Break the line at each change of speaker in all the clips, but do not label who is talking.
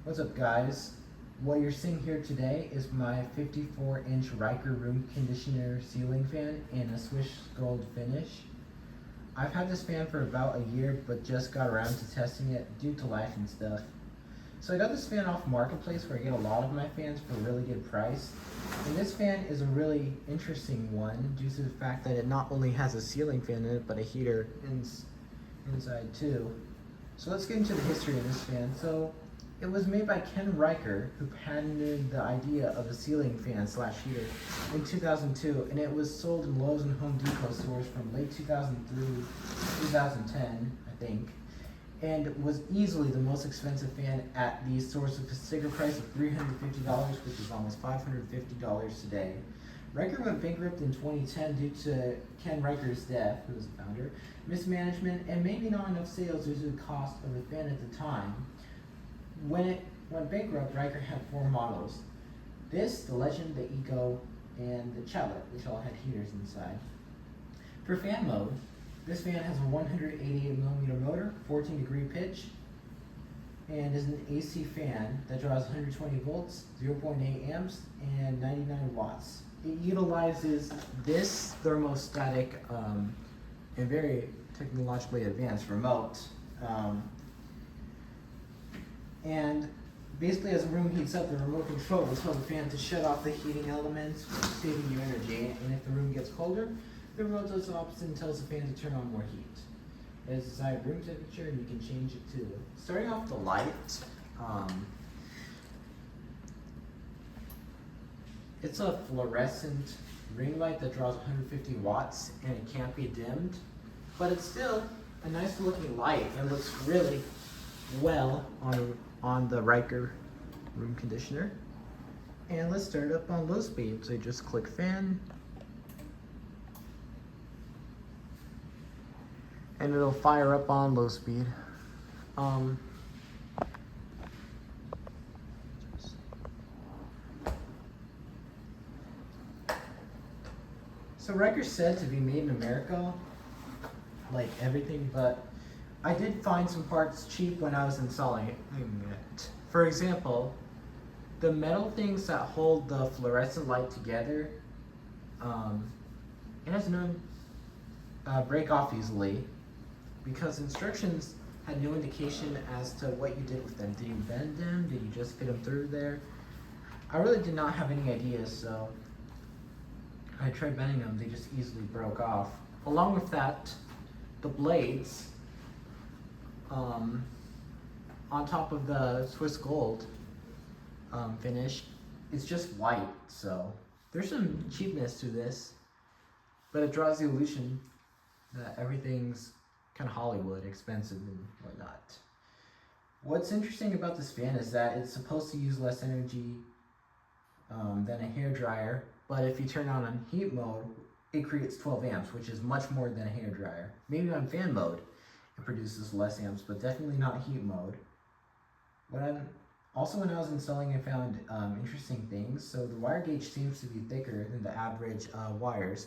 What's up, guys? What you're seeing here today is my 54-inch Reiker room conditioner ceiling fan in a Swiss gold finish. I've had this fan for about a year, but just got around to testing it due to life and stuff. So I got this fan off Marketplace, where I get a lot of my fans for a really good price. And this fan is a really interesting one due to the fact that it not only has a ceiling fan in it, but a heater inside too. So let's get into the history of this fan. So it was made by Ken Reiker, who patented the idea of a ceiling fan slash heater in 2002, and it was sold in Lowe's and Home Depot stores from late 2003 to 2010, I think, and was easily the most expensive fan at these stores with a sticker price of $350, which is almost $550 today. Reiker went bankrupt in 2010 due to Ken Reiker's death, who was the founder, mismanagement, and maybe not enough sales due to the cost of the fan at the time. When it went bankrupt, Reiker had 4 models. This, the Legend, the Eco, and the Chalet, which all had heaters inside. For fan mode, this fan has a 188mm motor, 14-degree pitch, and is an AC fan that draws 120 volts, 0.8 amps, and 99 watts. It utilizes this thermostatic and very technologically advanced remote. And basically, as the room heats up, the remote control will tell the fan to shut off the heating elements, saving you energy. And if the room gets colder, the remote does the opposite and tells the fan to turn on more heat. It has desired room temperature, and you can change it too. Starting off the light, it's a fluorescent ring light that draws 150 watts, and it can't be dimmed. But it's still a nice looking light, and looks really well on the Reiker room conditioner. And let's start it up on low speed. So you just click fan, and it'll fire up on low speed. So Reiker's said to be made in America, like everything, but I did find some parts cheap when I was installing it. For example, the metal things that hold the fluorescent light together, it has no break off easily, because instructions had no indication as to what you did with them. Did you bend them? Did you just fit them through there? I really did not have any ideas, so I tried bending them. They just easily broke off. Along with that, the blades on top of the Swiss gold finish is just white, so there's some cheapness to this, but it draws the illusion that everything's kind of Hollywood, expensive and whatnot. What's interesting about this fan is that it's supposed to use less energy than a hairdryer, but if you turn on heat mode, it creates 12 amps, which is much more than a hairdryer. Maybe on fan mode, it produces less amps, but definitely not heat mode. Also, when I was installing, I found interesting things. So the wire gauge seems to be thicker than the average wires.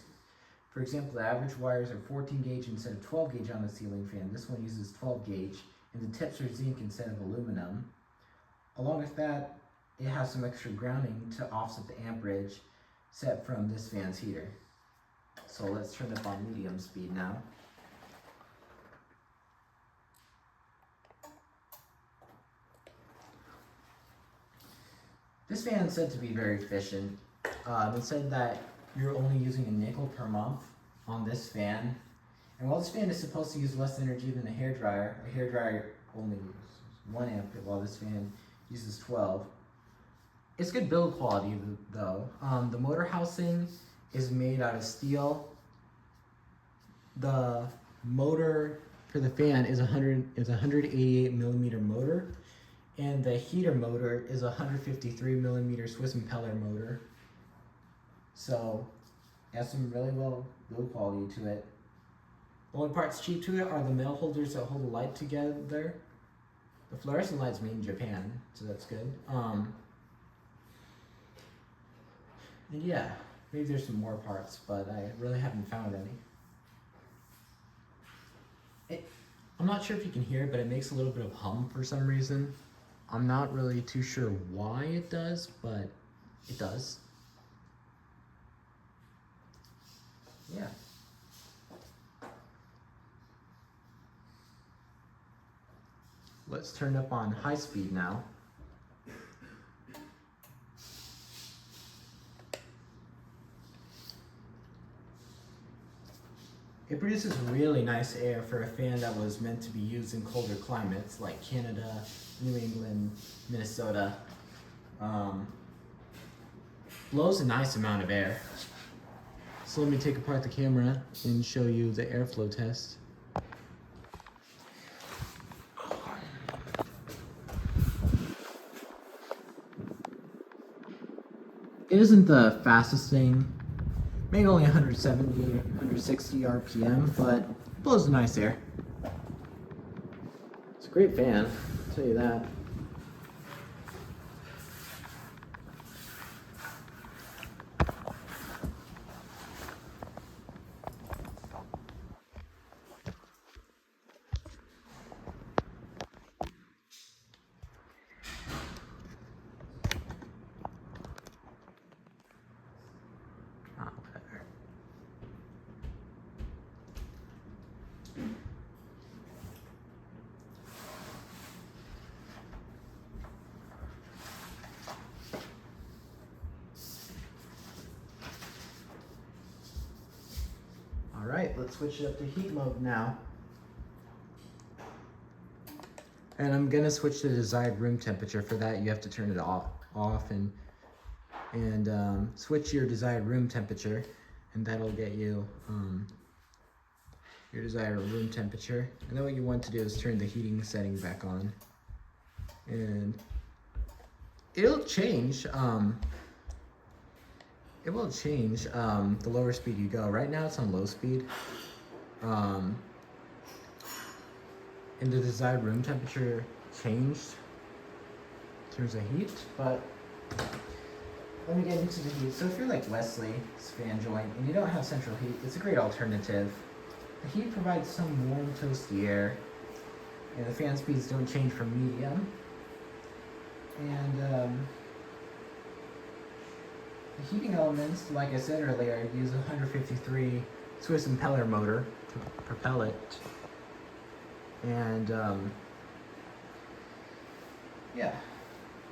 For example, the average wires are 14 gauge instead of 12 gauge on the ceiling fan. This one uses 12 gauge, and the tips are zinc instead of aluminum. Along with that, it has some extra grounding to offset the amperage set from this fan's heater. So let's turn it up on medium speed now. This fan is said to be very efficient. It said that you're only using a nickel per month on this fan. And while this fan is supposed to use less energy than a hairdryer only uses 1 amp, while this fan uses 12. It's good build quality though. The motor housing is made out of steel. The motor for the fan is a 188mm motor, and the heater motor is a 153mm Swiss impeller motor. So it has some really well build quality to it. The only parts cheap to it are the metal holders that hold the light together. The fluorescent light's made in Japan, so that's good. And yeah, maybe there's some more parts, but I really haven't found any. I'm not sure if you can hear it, but it makes a little bit of hum for some reason. I'm not really too sure why it does, but it does. Yeah. Let's turn up on high speed now. It produces really nice air for a fan that was meant to be used in colder climates like Canada, New England, Minnesota. Blows a nice amount of air. So let me take apart the camera and show you the airflow test. It isn't the fastest thing, maybe only 170, 160 RPM, but it blows nice air. It's a great fan, I'll tell you that. All right, let's switch it up to heat mode now. And I'm gonna switch to desired room temperature. For that, you have to turn it off and switch your desired room temperature, and that'll get you your desired room temperature. And then what you want to do is turn the heating setting back on, and it'll change. It will change the lower speed you go. Right now it's on low speed. And the desired room temperature changed in terms of heat, but let me get into the heat. So if you're like Wesley's fan joint and you don't have central heat, it's a great alternative. The heat provides some warm, toasty air, and the fan speeds don't change from medium. And the heating elements, like I said earlier, use a 153 Swiss impeller motor to propel it. And yeah,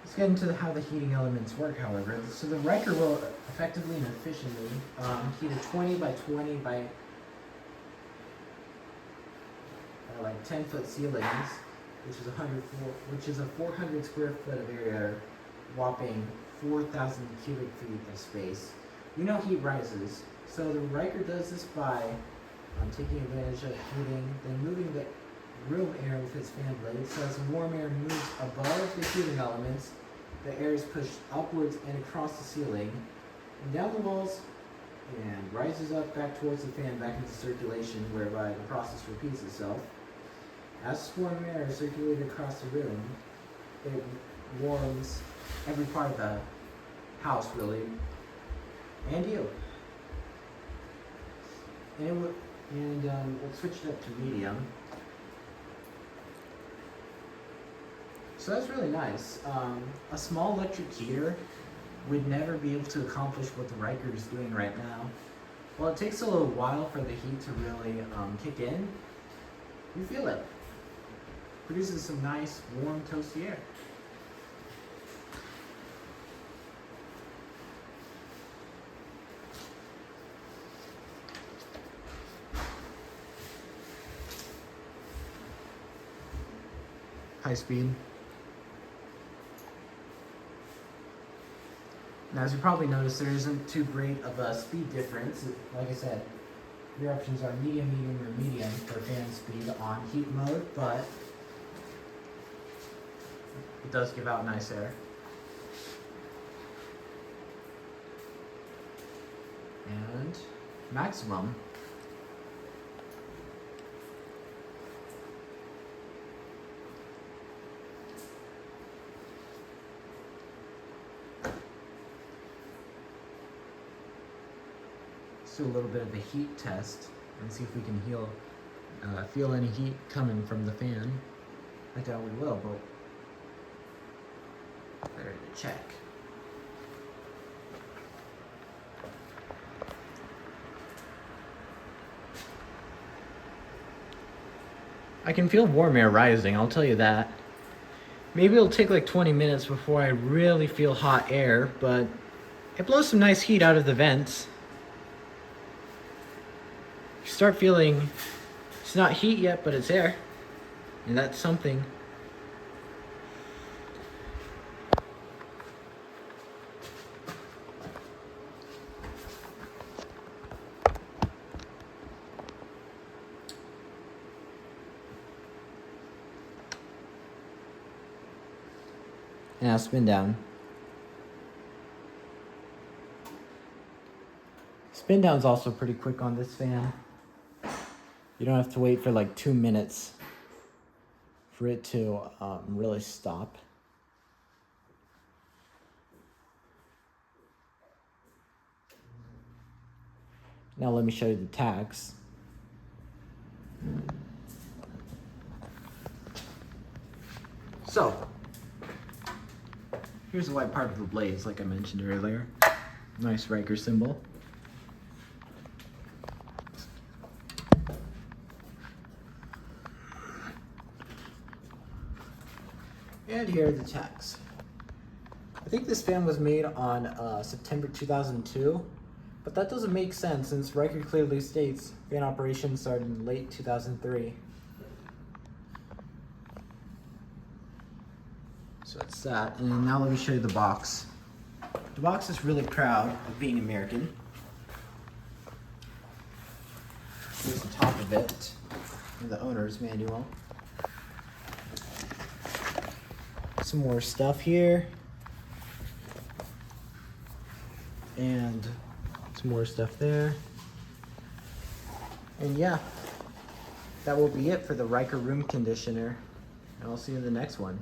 let's get into how the heating elements work, however. So the Reiker will effectively and efficiently heat a 20 by 20 by like 10-foot ceilings, which is a 400 square foot of area, whopping 4,000 cubic feet of space. You know heat rises, so the Reiker does this by taking advantage of heating, then moving the room air with its fan blade. So as the warm air moves above the heating elements, the air is pushed upwards and across the ceiling and down the walls and rises up back towards the fan back into circulation, whereby the process repeats itself. As warm air is circulated across the room, it warms every part of the house, really, and you. And we'll switch it up to medium. So that's really nice. A small electric heater would never be able to accomplish what the Reiker is doing right now. Well, it takes a little while for the heat to really kick in. You feel it. Produces some nice, warm, toasty air. High speed. Now, as you probably noticed, there isn't too great of a speed difference. Like I said, your options are medium, medium, or medium for fan speed on heat mode, but it does give out nice air. And maximum. Let's do a little bit of a heat test and see if we can feel any heat coming from the fan. I doubt we will, but Better to check. I can feel warm air rising, I'll tell you that. Maybe it'll take like 20 minutes before I really feel hot air, but it blows some nice heat out of the vents. You start feeling, it's not heat yet, but it's air. And that's something. Now spin down. Spin down's also pretty quick on this fan. You don't have to wait for like 2 minutes for it to really stop. Now let me show you the tags. So, here's the white part of the blades, like I mentioned earlier. Nice Reiker symbol. And here are the tags. I think this fan was made on September 2002, but that doesn't make sense since Reiker clearly states fan operation started in late 2003. So it's that, and then now let me show you the box. The box is really proud of being American. Here's the top of it, and the owner's manual. Some more stuff here. And some more stuff there. And yeah, that will be it for the Reiker room conditioner. And I'll see you in the next one.